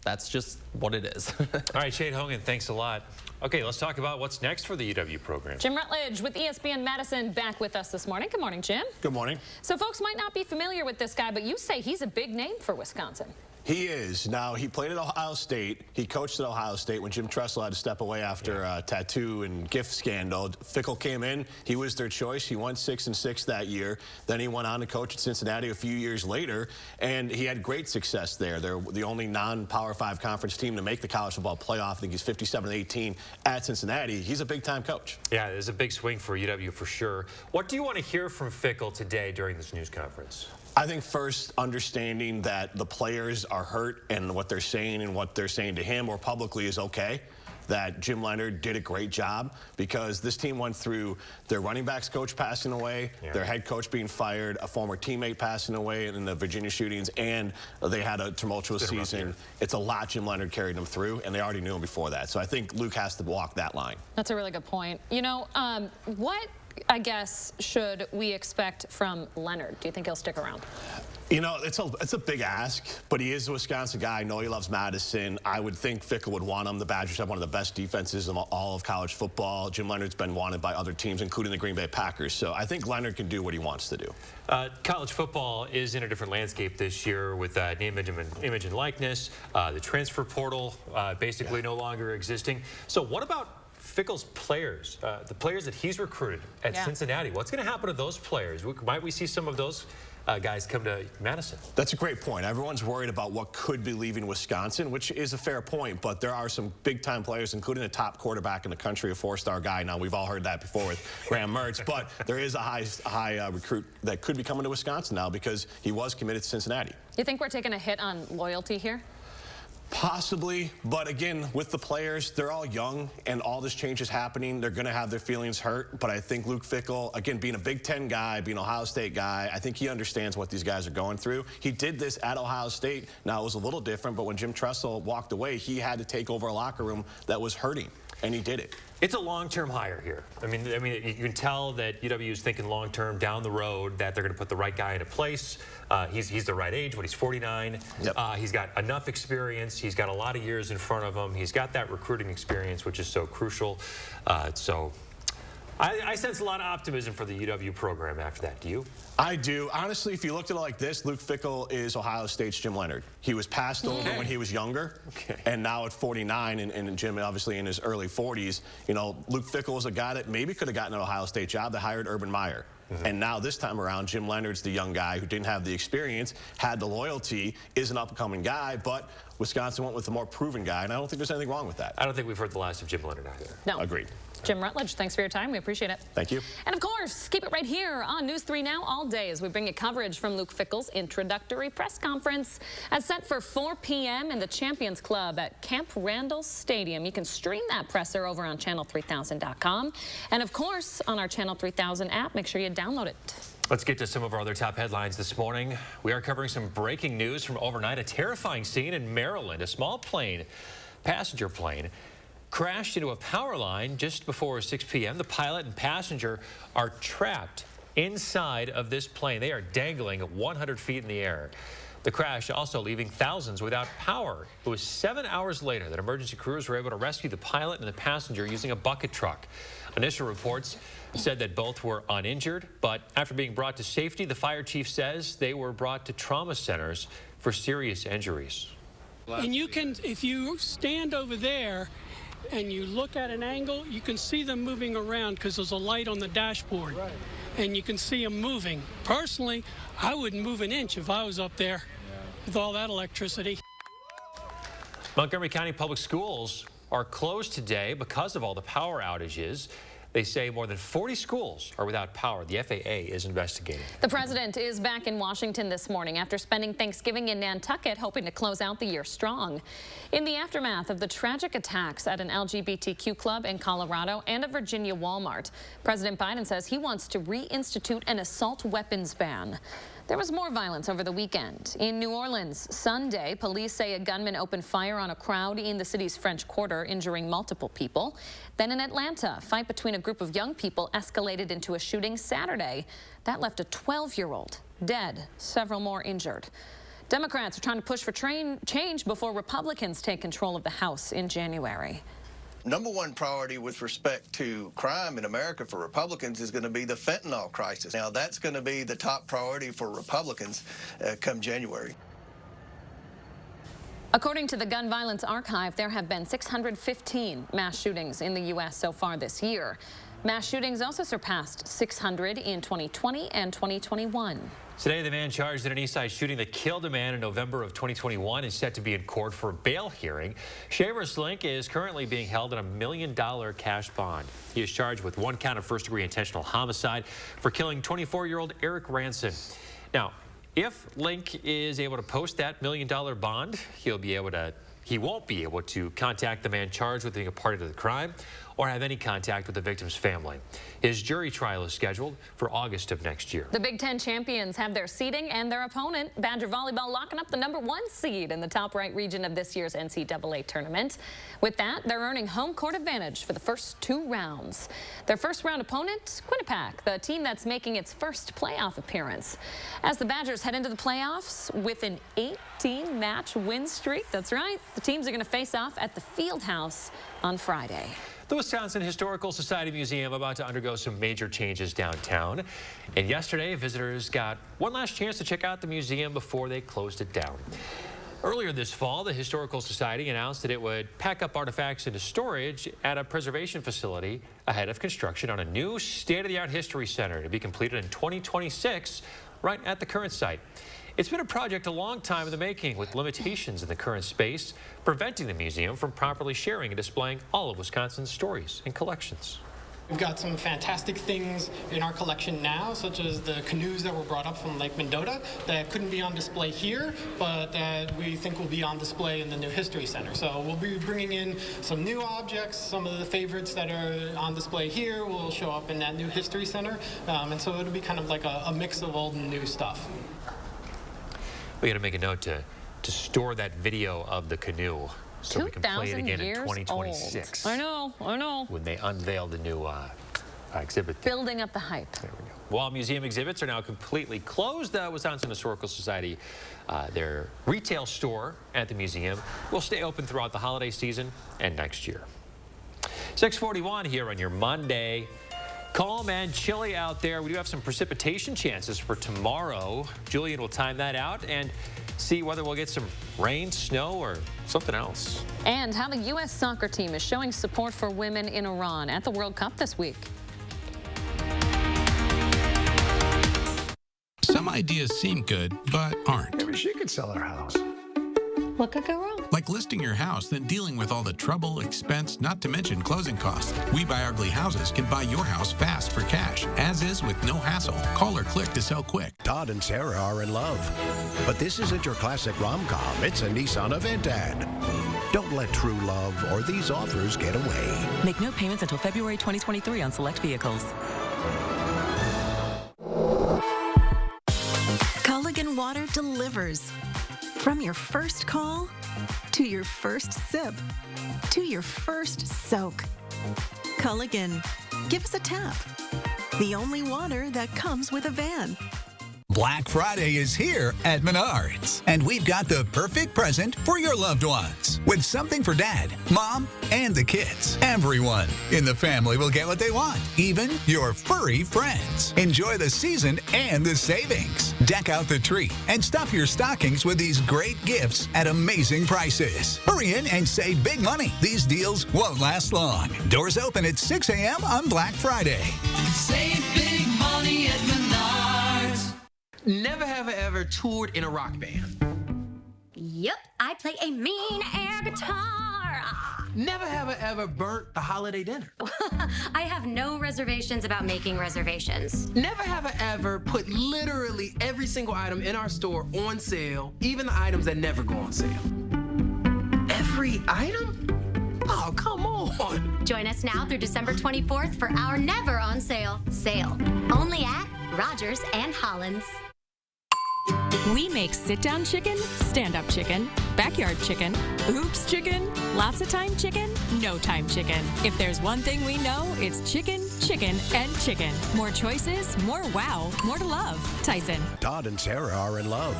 that's just what it is. All right, Shane Hogan, thanks a lot. Okay, let's talk about what's next for the UW program. Jim Rutledge with ESPN Madison back with us this morning. Good morning, Jim. Good morning. So folks might not be familiar with this guy, but you say he's a big name for Wisconsin. He is. Now, he played at Ohio State. He coached at Ohio State when Jim Tressel had to step away after a tattoo and gift scandal. Fickell came in. He was their choice. He won 6-6 that year. Then he went on to coach at Cincinnati a few years later, and he had great success there. They're the only non-Power 5 conference team to make the college football playoff. I think he's 57-18 at Cincinnati. He's a big-time coach. Yeah, there's a big swing for UW for sure. What do you want to hear from Fickell today during this news conference? I think first, understanding that the players are hurt and what they're saying to him or publicly is okay. that Jim Leonard did a great job, because this team went through their running backs coach passing away, their head coach being fired, a former teammate passing away in the Virginia shootings, and they had a tumultuous season. It's a lot Jim Leonard carried them through, and they already knew him before that. So I think Luke has to walk that line. That's a really good point. You know, what, I guess, should we expect from Leonard? Do you think he'll stick around? You know, it's a big ask, but he is a Wisconsin guy. I know he loves Madison. I would think Fickell would want him. The Badgers have one of the best defenses of all of college football. Jim Leonard's been wanted by other teams, including the Green Bay Packers. So I think Leonard can do what he wants to do. College football is in a different landscape this year with name, image, and likeness. The transfer portal basically no longer existing. So what about Fickell's players, the players that he's recruited at Cincinnati? What's going to happen to those players? Might we see some of those guys come to Madison? That's a great point. Everyone's worried about what could be leaving Wisconsin, which is a fair point, but there are some big-time players, including a top quarterback in the country, a four-star guy. Now, we've all heard that before with Graham Mertz, but there is a high recruit that could be coming to Wisconsin now because he was committed to Cincinnati. You think we're taking a hit on loyalty here? Possibly, but again, with the players, they're all young, and all this change is happening. They're going to have their feelings hurt, but I think Luke Fickell, again, being a Big Ten guy, being an Ohio State guy, I think he understands what these guys are going through. He did this at Ohio State. Now, it was a little different, but when Jim Tressel walked away, he had to take over a locker room that was hurting, and he did it. It's a long-term hire here. I mean, you can tell that UW is thinking long-term down the road, that they're going to put the right guy into place. He's the right age, but he's 49. He's got enough experience. He's got a lot of years in front of him. He's got that recruiting experience, which is so crucial. So I sense a lot of optimism for the UW program after that. Do you? I do. Honestly, if you looked at it like this, Luke Fickell is Ohio State's Jim Leonard. He was passed over when he was younger, and now at 49, and Jim obviously in his early 40s, you know, Luke Fickell was a guy that maybe could have gotten an Ohio State job. They hired Urban Meyer. And now this time around, Jim Leonard's the young guy who didn't have the experience, had the loyalty, is an up-and-coming guy, but Wisconsin went with a more proven guy, and I don't think there's anything wrong with that. I don't think we've heard the last of Jim Leonard either. No. Agreed. Jim Rutledge, thanks for your time. We appreciate it. Thank you. And of course, keep it right here on News 3 Now all day as we bring you coverage from Luke Fickell's introductory press conference. As set for 4 p.m. in the Champions Club at Camp Randall Stadium. You can stream that presser over on channel3000.com. And of course, on our Channel 3000 app, make sure you download it. Let's get to some of our other top headlines this morning. We are covering some breaking news from overnight. A terrifying scene in Maryland. A small plane, passenger plane, crashed into a power line just before 6 p.m. The pilot and passenger are trapped inside of this plane. They are dangling 100 feet in the air. The crash also leaving thousands without power. It was 7 hours later that emergency crews were able to rescue the pilot and the passenger using a bucket truck. Initial reports said that both were uninjured, but after being brought to safety, the fire chief says they were brought to trauma centers for serious injuries. And you can, if you stand over there and you look at an angle, you can see them moving around because there's a light on the dashboard. Right. And you can see them moving. Personally, I wouldn't move an inch if I was up there with all that electricity. Montgomery County Public Schools are closed today because of all the power outages. They say more than 40 schools are without power. The FAA is investigating. The president is back in Washington this morning after spending Thanksgiving in Nantucket, hoping to close out the year strong. In the aftermath of the tragic attacks at an LGBTQ club in Colorado and a Virginia Walmart, President Biden says he wants to reinstitute an assault weapons ban. There was more violence over the weekend. In New Orleans, Sunday, police say a gunman opened fire on a crowd in the city's French Quarter, injuring multiple people. Then in Atlanta, a fight between a group of young people escalated into a shooting Saturday. That left a 12-year-old dead, several more injured. Democrats are trying to push for change before Republicans take control of the House in January. Number one priority with respect to crime in America for Republicans is going to be the fentanyl crisis. Now, that's going to be the top priority for Republicans come January. According to the Gun Violence Archive, there have been 615 mass shootings in the U.S. so far this year. Mass shootings also surpassed 600 in 2020 and 2021. Today, the man charged in an Eastside shooting that killed a man in November of 2021 is set to be in court for a bail hearing. Shaver Slink is currently being held on $1 million cash bond. He is charged with 1 count of first-degree intentional homicide for killing 24-year-old Eric Ranson. Now, if Link is able to post that $1 million bond, he'll be able to he won't be able to contact the man charged with being a party to the crime or have any contact with the victim's family. His jury trial is scheduled for August of next year. The Big Ten champions have their seeding and their opponent, Badger Volleyball, locking up the #1 seed in the top right region of this year's NCAA tournament. With that, they're earning home court advantage for the first 2 rounds. Their first round opponent, Quinnipiac, the team that's making its first playoff appearance. As the Badgers head into the playoffs with an 18-match win streak, that's right, the teams are going to face off at the Fieldhouse on Friday. The Wisconsin Historical Society Museum about to undergo some major changes downtown. And yesterday, visitors got one last chance to check out the museum before they closed it down. Earlier this fall, the Historical Society announced that it would pack up artifacts into storage at a preservation facility ahead of construction on a new state-of-the-art history center to be completed in 2026, right at the current site. It's been a project a long time in the making, with limitations in the current space preventing the museum from properly sharing and displaying all of Wisconsin's stories and collections. We've got some fantastic things in our collection now, such as the canoes that were brought up from Lake Mendota that couldn't be on display here, but that we think will be on display in the new History Center. So we'll be bringing in some new objects. Some of the favorites that are on display here will show up in that new History Center. And so it'll be kind of like a mix of old and new stuff. We got to make a note to store that video of the canoe so we can play it again in 2026. Old. I know. When they unveil the new exhibit. Building up the hype. There we go. While museum exhibits are now completely closed, the Wisconsin Historical Society, their retail store at the museum, will stay open throughout the holiday season and next year. 6:41 here on your Monday. Calm and chilly out there. We do have some precipitation chances for tomorrow. Julian will time that out and see whether we'll get some rain, snow, or something else. And how the U.S. soccer team is showing support for women in Iran at the World Cup this week. Some ideas seem good, but aren't. Maybe she could sell her house. What could go wrong? Like listing your house, then dealing with all the trouble, expense, not to mention closing costs. We Buy Ugly Houses can buy your house fast for cash, as is with no hassle. Call or click to sell quick. Todd and Sarah are in love. But this isn't your classic rom-com. It's a Nissan event ad. Don't let true love or these offers get away. Make no payments until February 2023 on select vehicles. Culligan Water delivers. From your first call, to your first sip, to your first soak. Culligan, give us a tap. The only water that comes with a van. Black Friday is here at Menards, and we've got the perfect present for your loved ones. With something for Dad, Mom, and the kids. Everyone in the family will get what they want, even your furry friends. Enjoy the season and the savings. Deck out the tree and stuff your stockings with these great gifts at amazing prices. Hurry in and save big money. These deals won't last long. Doors open at 6 a.m. on Black Friday. Save big money at Menards. Never have I ever toured in a rock band. Yep, I play a mean air guitar. Never have I ever burnt the holiday dinner. I have no reservations about making reservations. Never have I ever put literally every single item in our store on sale, even the items that never go on sale. Every item? Oh, come on. Join us now through December 24th for our never on sale sale. Only at Rogers and Hollins. We make sit-down chicken, stand-up chicken, backyard chicken, oops chicken, lots of time chicken, no time chicken. If there's one thing we know, it's chicken, chicken, and chicken. More choices, more wow, more to love. Tyson. Todd and Sarah are in love.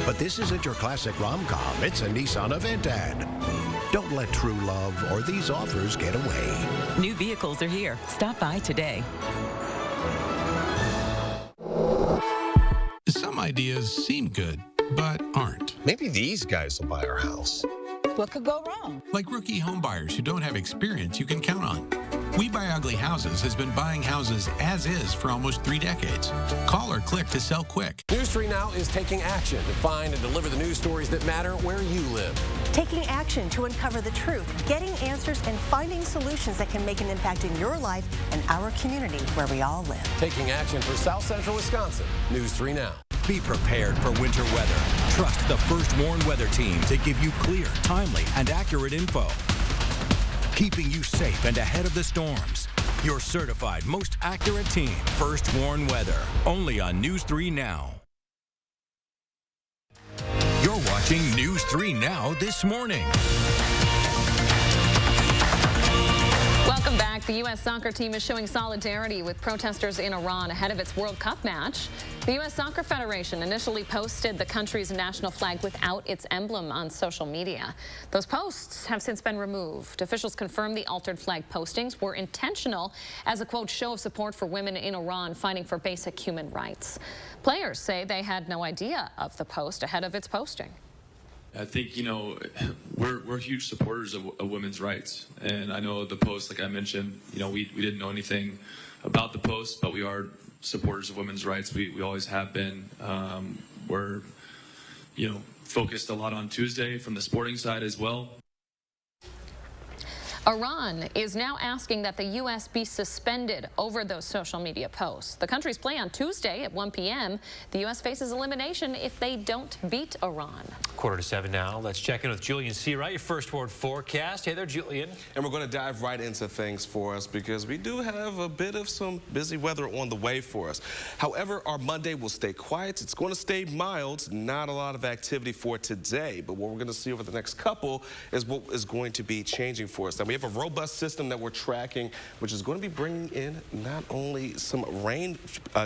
But this isn't your classic rom-com. It's a Nissan event ad. Don't let true love or these offers get away. New vehicles are here. Stop by today. Some ideas seem good, but aren't. Maybe these guys will buy our house. What could go wrong? Like rookie homebuyers who don't have experience you can count on. We Buy Ugly Houses has been buying houses as is for almost 3 decades. Call or click to sell quick. News 3 Now is taking action to find and deliver the news stories that matter where you live. Taking action to uncover the truth, getting answers, and finding solutions that can make an impact in your life and our community where we all live. Taking action for South Central Wisconsin. News 3 Now. Be prepared for winter weather. Trust the First Warn Weather Team to give you clear, timely, and accurate info, keeping you safe and ahead of the storms. Your certified, most accurate team, First Warn Weather, only on News 3 Now. You're watching News 3 Now this morning. Welcome back. The U.S. soccer team is showing solidarity with protesters in Iran ahead of its World Cup match. The U.S. Soccer Federation initially posted the country's national flag without its emblem on social media. Those posts have since been removed. Officials confirmed the altered flag postings were intentional as a, quote, show of support for women in Iran fighting for basic human rights. Players say they had no idea of the post ahead of its posting. I think, you know, we're huge supporters of women's rights. And I know the post, like I mentioned, you know, we didn't know anything about the post, but we are supporters of women's rights. We always have been. We're, you know, focused a lot on Tuesday from the sporting side as well. Iran is now asking that the U.S. be suspended over those social media posts. The country's play on Tuesday at 1 p.m. The U.S. faces elimination if they don't beat Iran. 6:45 now. Let's check in with Julian Seawright, your First Warn forecast. Hey there, Julian. And we're going to dive right into things for us because we do have a bit of some busy weather on the way for us. However, our Monday will stay quiet. It's going to stay mild. Not a lot of activity for today. But what we're going to see over the next couple is what is going to be changing for us. Now, we have a robust system that we're tracking, which is going to be bringing in not only some rain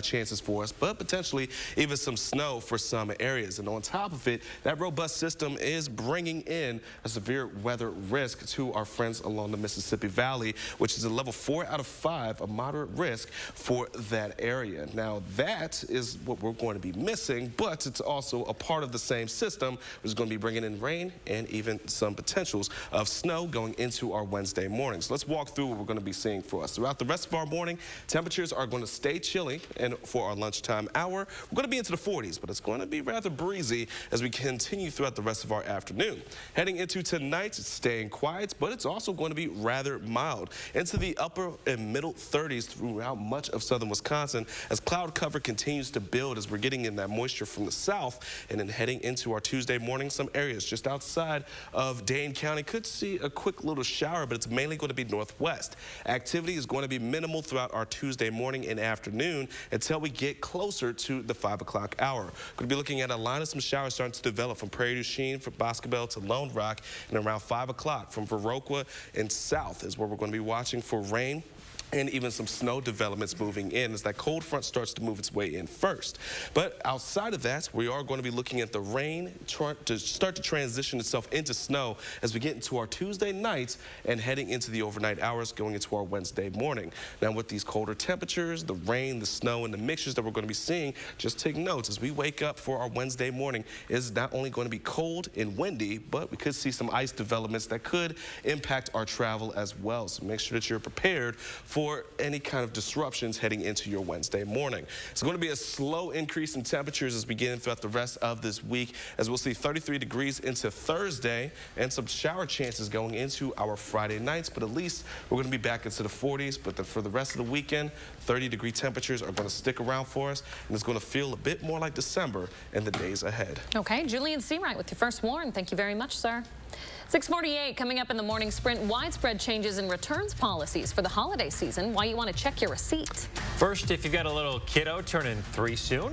chances for us, but potentially even some snow for some areas. And on top of it, that robust system is bringing in a severe weather risk to our friends along the Mississippi Valley, which is a level 4 out of 5, a moderate risk for that area. Now, that is what we're going to be missing, but it's also a part of the same system, which is going to be bringing in rain and even some potentials of snow going into our Wednesday morning. So let's walk through what we're going to be seeing for us. Throughout the rest of our morning, temperatures are going to stay chilly, and for our lunchtime hour, we're going to be into the 40s, but it's going to be rather breezy as we continue throughout the rest of our afternoon. Heading into tonight, it's staying quiet, but it's also going to be rather mild into the upper and middle 30s throughout much of southern Wisconsin as cloud cover continues to build as we're getting in that moisture from the south. And then heading into our Tuesday morning, some areas just outside of Dane County could see a quick little shower, but it's mainly going to be northwest. Activity is going to be minimal throughout our Tuesday morning and afternoon until we get closer to the 5 o'clock hour. Going to be looking at a line of some showers starting to develop from Prairie du Chien, from Boscobel to Lone Rock, and around 5 o'clock from Viroqua and south is where we're going to be watching for rain and even some snow developments moving in as that cold front starts to move its way in first. But outside of that, we are going to be looking at the rain to start to transition itself into snow as we get into our Tuesday nights and heading into the overnight hours going into our Wednesday morning. Now, with these colder temperatures, the rain, the snow, and the mixtures that we're going to be seeing, just take notes as we wake up for our Wednesday morning. It's not only going to be cold and windy, but we could see some ice developments that could impact our travel as well. So make sure that you're prepared for any kind of disruptions heading into your Wednesday morning. It's going to be a slow increase in temperatures as we get in throughout the rest of this week, as we'll see 33 degrees into Thursday and some shower chances going into our Friday nights, but at least we're going to be back into the 40s. But for the rest of the weekend, 30-degree temperatures are going to stick around for us, and it's going to feel a bit more like December in the days ahead. Okay, Julian Seawright with your First Warn. Thank you very much, sir. 6:48 coming up in the morning sprint. Widespread changes in returns policies for the holiday season. Why you want to check your receipt. First, if you've got a little kiddo turning 3 soon,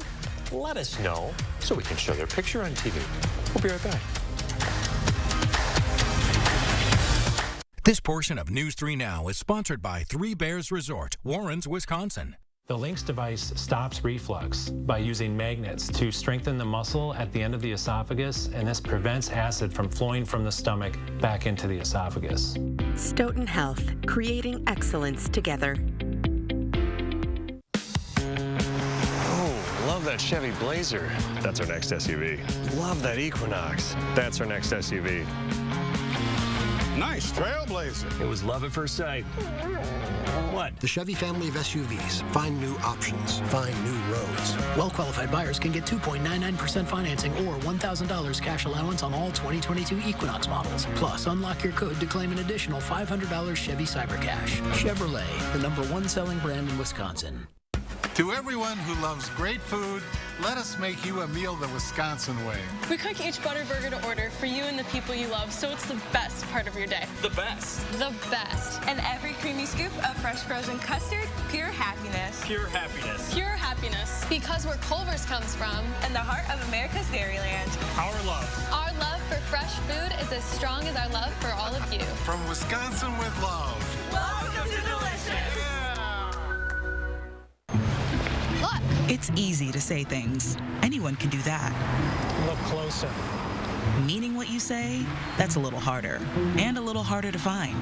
let us know so we can show their picture on TV. We'll be right back. This portion of News 3 Now is sponsored by Three Bears Resort, Warrens, Wisconsin. The Lynx device stops reflux by using magnets to strengthen the muscle at the end of the esophagus, and this prevents acid from flowing from the stomach back into the esophagus. Stoughton Health, creating excellence together. Oh, love that Chevy Blazer. That's our next SUV. Love that Equinox. That's our next SUV. Nice Trailblazer. It was love at first sight. What? The Chevy family of SUVs. Find new options. Find new roads. Well-qualified buyers can get 2.99% financing or $1,000 cash allowance on all 2022 Equinox models. Plus, unlock your code to claim an additional $500 Chevy Cybercash. Chevrolet, the #1 selling brand in Wisconsin. To everyone who loves great food, let us make you a meal the Wisconsin way. We cook each Butterburger to order for you and the people you love, so it's the best part of your day. The best. The best. And every creamy scoop of fresh frozen custard, pure happiness. Pure happiness. Pure happiness. Because where Culver's comes from. And the heart of America's Dairyland. Our love. Our love for fresh food is as strong as our love for all of you. From Wisconsin with love. Welcome to Delicious. Look. It's easy to say things. Anyone can do that. Look closer. Meaning what you say, that's a little harder. And a little harder to find.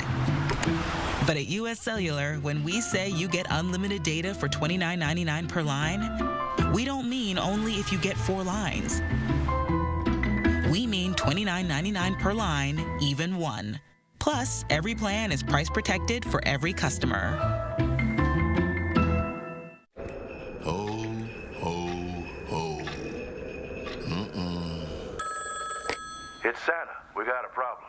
But at US Cellular, when we say you get unlimited data for $29.99 per line, we don't mean only if you get 4 lines. We mean $29.99 per line, even 1. Plus, every plan is price protected for every customer. Ho, ho, ho. It's Santa. We got a problem.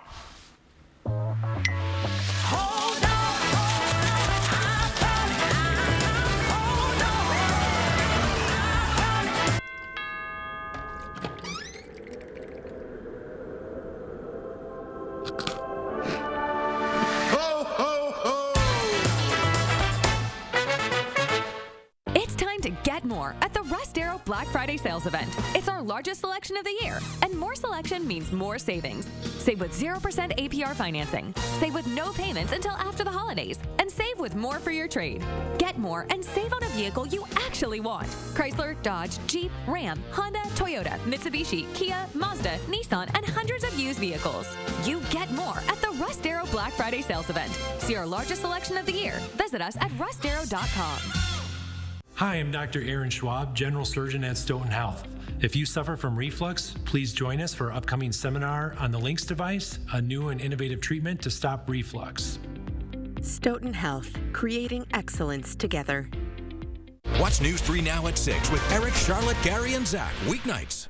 Get more at the Rust Arrow Black Friday sales event. It's our largest selection of the year, and more selection means more savings. Save with 0% APR financing. Save with no payments until after the holidays, and save with more for your trade. Get more and save on a vehicle you actually want. Chrysler, Dodge, Jeep, Ram, Honda, Toyota, Mitsubishi, Kia, Mazda, Nissan, and hundreds of used vehicles. You get more at the Rust Arrow Black Friday sales event. See our largest selection of the year. Visit us at rustarrow.com. Hi, I'm Dr. Aaron Schwab, General Surgeon at Stoughton Health. If you suffer from reflux, please join us for our upcoming seminar on the Lynx device, a new and innovative treatment to stop reflux. Stoughton Health, creating excellence together. Watch News 3 Now at 6 with Eric, Charlotte, Gary, and Zach, weeknights.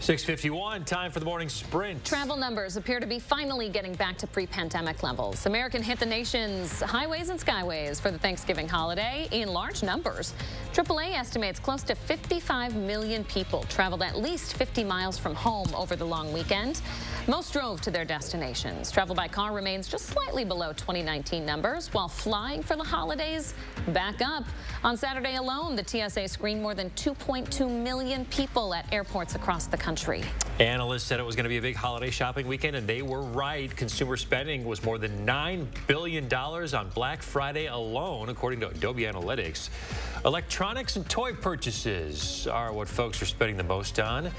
6:51, time for the morning sprint. Travel numbers appear to be finally getting back to pre-pandemic levels. Americans hit the nation's highways and skyways for the Thanksgiving holiday in large numbers. AAA estimates close to 55 million people traveled at least 50 miles from home over the long weekend. Most drove to their destinations. Travel by car remains just slightly below 2019 numbers, while flying for the holidays back up. On Saturday alone, the TSA screened more than 2.2 million people at airports across the country. Analysts said it was going to be a big holiday shopping weekend, and they were right. Consumer spending was more than $9 billion on Black Friday alone, according to Adobe Analytics. Electronics and toy purchases are what folks are spending the most on.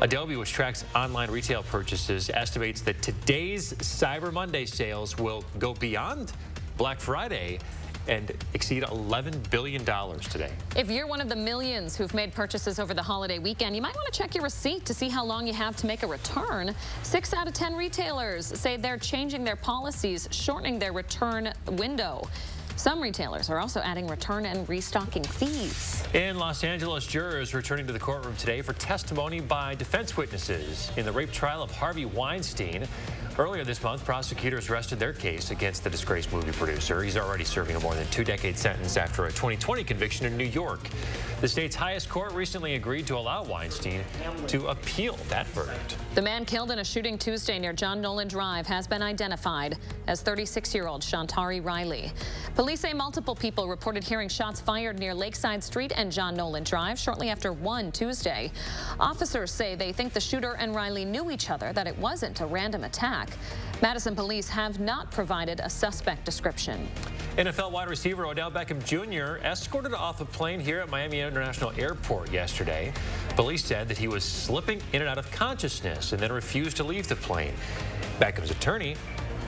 Adobe, which tracks online retail purchases, estimates that today's Cyber Monday sales will go beyond Black Friday and exceed $11 billion today. If you're one of the millions who've made purchases over the holiday weekend, you might want to check your receipt to see how long you have to make a return. 6 out of 10 retailers say they're changing their policies, shortening their return window. Some retailers are also adding return and restocking fees. In Los Angeles, jurors returning to the courtroom today for testimony by defense witnesses in the rape trial of Harvey Weinstein. Earlier this month, prosecutors rested their case against the disgraced movie producer. He's already serving a more than 2-decade sentence after a 2020 conviction in New York. The state's highest court recently agreed to allow Weinstein to appeal that verdict. The man killed in a shooting Tuesday near John Nolan Drive has been identified as 36-year-old Shantari Riley. Police say multiple people reported hearing shots fired near Lakeside Street and John Nolan Drive shortly after 1 Tuesday. Officers say they think the shooter and Riley knew each other, that it wasn't a random attack. Madison police have not provided a suspect description. NFL wide receiver Odell Beckham Jr. escorted off a plane here at Miami International Airport yesterday. Police said that he was slipping in and out of consciousness and then refused to leave the plane. Beckham's attorney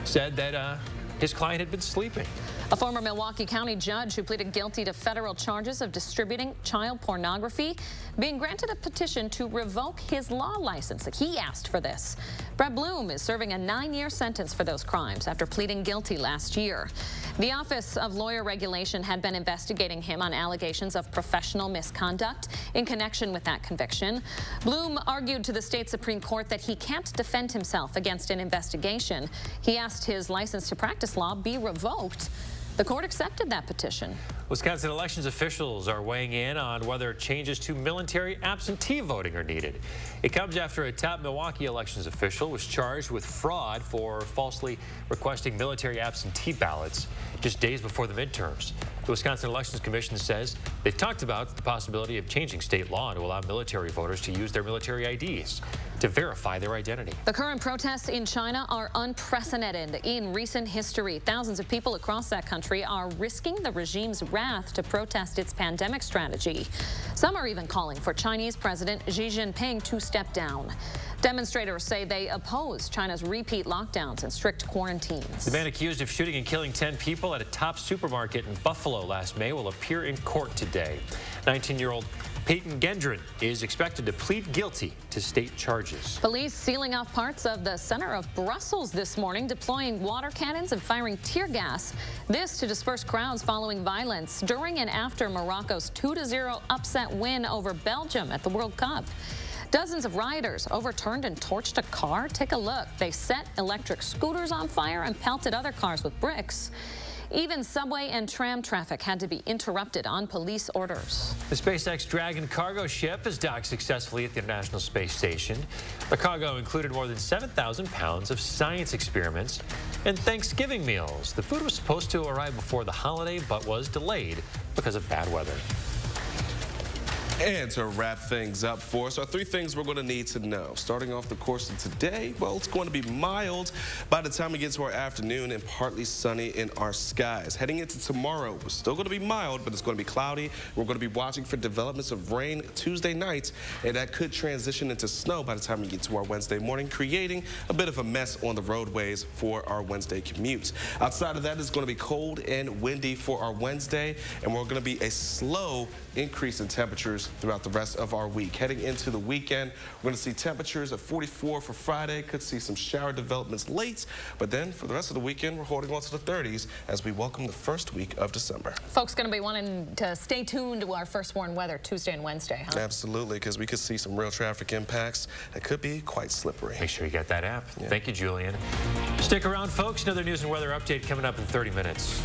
said that his client had been sleeping. A former Milwaukee County judge who pleaded guilty to federal charges of distributing child pornography being granted a petition to revoke his law license. He asked for this. Brett Bloom is serving a 9-year sentence for those crimes after pleading guilty last year. The Office of Lawyer Regulation had been investigating him on allegations of professional misconduct in connection with that conviction. Bloom argued to the state Supreme Court that he can't defend himself against an investigation. He asked his license to practice law be revoked. The court accepted that petition. Wisconsin elections officials are weighing in on whether changes to military absentee voting are needed. It comes after a top Milwaukee elections official was charged with fraud for falsely requesting military absentee ballots just days before the midterms. The Wisconsin Elections Commission says they've talked about the possibility of changing state law to allow military voters to use their military IDs to verify their identity. The current protests in China are unprecedented in recent history. Thousands of people across that country are risking the regime's wrath to protest its pandemic strategy. Some are even calling for Chinese President Xi Jinping to step down. Demonstrators say they oppose China's repeat lockdowns and strict quarantines. The man accused of shooting and killing 10 people at a top supermarket in Buffalo last May will appear in court today. 19-year-old Peyton Gendron is expected to plead guilty to state charges. Police sealing off parts of the center of Brussels this morning, deploying water cannons and firing tear gas. This to disperse crowds following violence during and after Morocco's 2-0 upset win over Belgium at the World Cup. Dozens of rioters overturned and torched a car. Take a look. They set electric scooters on fire and pelted other cars with bricks. Even subway and tram traffic had to be interrupted on police orders. The SpaceX Dragon cargo ship is docked successfully at the International Space Station. The cargo included more than 7,000 pounds of science experiments and Thanksgiving meals. The food was supposed to arrive before the holiday, but was delayed because of bad weather. And to wrap things up for us are 3 things we're going to need to know. Starting off the course of today, well, it's going to be mild by the time we get to our afternoon and partly sunny in our skies. Heading into tomorrow, we're still going to be mild, but it's going to be cloudy. We're going to be watching for developments of rain Tuesday night, and that could transition into snow by the time we get to our Wednesday morning, creating a bit of a mess on the roadways for our Wednesday commute. Outside of that, it's going to be cold and windy for our Wednesday, and we're going to be a slow increase in temperatures throughout the rest of our week. Heading into the weekend, we're going to see temperatures at 44 for Friday. Could see some shower developments late, but then for the rest of the weekend, we're holding on to the 30s as we welcome the first week of December. Folks going to be wanting to stay tuned to our first warn weather Tuesday and Wednesday, huh? Absolutely, because we could see some real traffic impacts that could be quite slippery. Make sure you get that app. Yeah. Thank you, Julian. Stick around, folks. Another news and weather update coming up in 30 minutes.